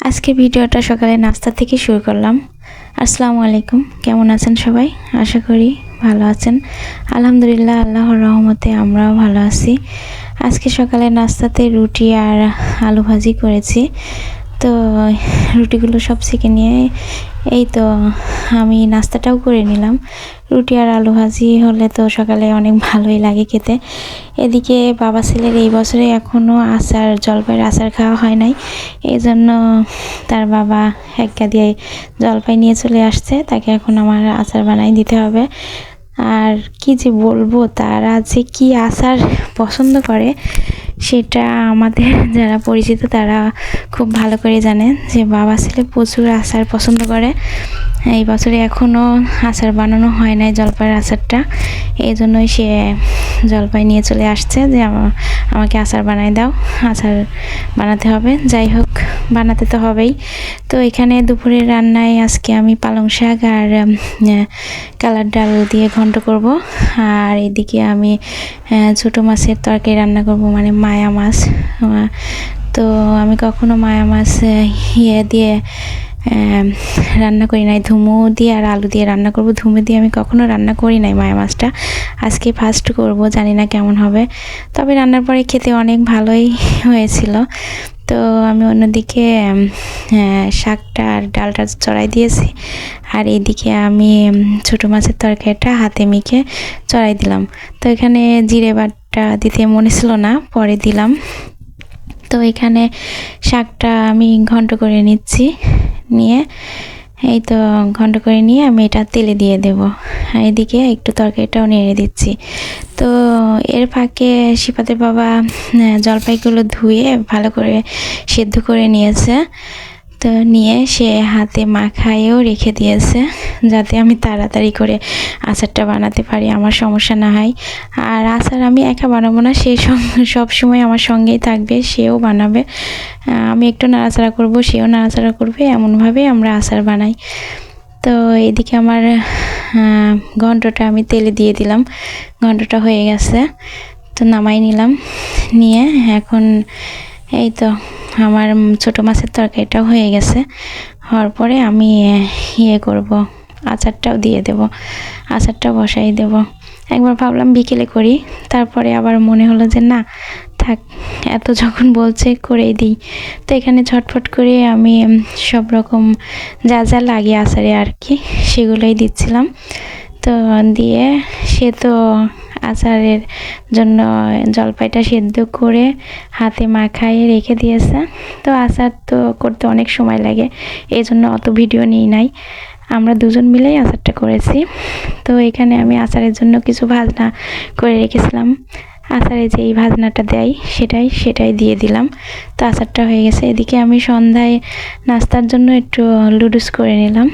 আজকে ভিডিওটা সকালে নাস্তা থেকে শুরু করলাম। আসসালামু আলাইকুম, কেমন আছেন সবাই? আশা করি ভালো আছেন। আলহামদুলিল্লাহ, আল্লাহর রহমতে আমরাও ভালো আছি। আজকে সকালে নাস্তাতে রুটি আর আলু ভাজি করেছি। তো রুটিগুলো সব সেঁকে নিয়ে এই তো আমি নাস্তাটাও করে নিলাম। রুটি আর আলু ভাজি হলে তো সকালে অনেক ভালোই লাগে খেতে। এদিকে বাবা ছেলের এই বছরে এখনও জলপাইয়ের আচার খাওয়া হয় নাই। এই জন্য তার বাবা একটা দিয়ে জলপাই নিয়ে চলে আসছে, তাকে এখন আমার আচার বানাই দিতে হবে। আর কি যে বলবো, তারা যে কি আচার পছন্দ করে সেটা আমাদের যারা পরিচিত তারা খুব ভালো করে জানে যে বাবা ছেলে প্রচুর আচার পছন্দ করে। এই বছরে এখনও আচার বানানো হয় নাই, জলপাইয়ের আচারটা। এই জন্যই সে জলপাই নিয়ে চলে আসছে যে আমাকে আচার বানাই দাও, আচার বানাতে হবে। যাই হোক, বানাতে তো হবেই। তো এখানে দুপুরের রান্নায় আজকে আমি পালং শাক আর কালার ডাল দিয়ে ঘন্ট করব। আর এদিকে আমি ছোটো মাছের তরকারি রান্না করব, মানে মায়া মাছ। তো আমি কখনো মায়া মাছ দিয়ে রান্না করি নাই, ধুমো দিয়ে আর আলু দিয়ে রান্না করব। ধুমো দিয়ে আমি কখনো রান্না করি নাই মায়া মাছটা, আজকে ফার্স্ট করব, জানি না কেমন হবে। তবে রান্নার পরে খেতে অনেক ভালোই হয়েছিল। তো আমি অন্যদিকে শাকটা আর ডালটা চড়াই দিয়েছি, আর এইদিকে আমি ছোটো মাছের তরকারিটা হাতে মেখে চড়াই দিলাম। তো এখানে জিরে বাটা দিতে মনে ছিল না, পরে দিলাম। তো এখানে শাকটা আমি ঘন্ট করে নিচ্ছি, নিয়ে এই তো ঘন্ট করে নিয়ে আমি এটা তেলে দিয়ে দেব। এদিকে একটু তরকারিটাও নেড়ে দিচ্ছি। তো এর ফাঁকে শিপাতের বাবা জলপাইগুলো ধুয়ে ভালো করে সেদ্ধ করে নিয়েছে। তো নিয়ে সে হাতে মাখায়ও রেখে দিয়েছে, যাতে আমি তাড়াতাড়ি করে আচারটা বানাতে পারি, আমার সমস্যা না হয়। আর আচার আমি একা বানাবো না, সে সব সময় আমার সঙ্গেই থাকবে, সেও বানাবে। আমি একটু নাড়াচাড়া করব, সেও নাড়াচাড়া করবে, এমনভাবে আমরা আচার বানাই। তো এদিকে আমার ঘন্টটা আমি তেলে দিয়ে দিলাম, ঘন্টটা হয়ে গেছে। তো নামাই নিলাম, নিয়ে এখন এই তো আমার ছোটো মাছের তরকারিটাও হয়ে গেছে। হওয়ার পরে আমি করব, আচারটাও দিয়ে দেব, আচারটা বসাই দেব। একবার ভাবলাম বিকেলে করি, তারপরে আবার মনে হলো যে না থাক, এত যখন বলছে করেই দিই। তো এখানে ঝটফট করে আমি সব রকম যা যা লাগে আচারে আর কি, সেগুলোই দিচ্ছিলাম। তো দিয়ে সে তো আচারের জন্য জলপাইটা সেদ্ধ করে হাতে মাখায়ে রেখে দিয়েছে। তো আচার তো করতে অনেক সময় লাগে, এই জন্য অত ভিডিও নিই নাই, আমরা দুজন মিলেই আচারটা করেছি। তো এখানে আমি আচারের জন্য কিছু ভাজনা করে রেখেছিলাম, আচারে যে এই ভাজনাটা দেয় সেটাই দিয়ে দিলাম। তো আচারটা হয়ে গেছে। এদিকে আমি সন্ধ্যায় নাস্তার জন্য একটু লুডুস করে নিলাম।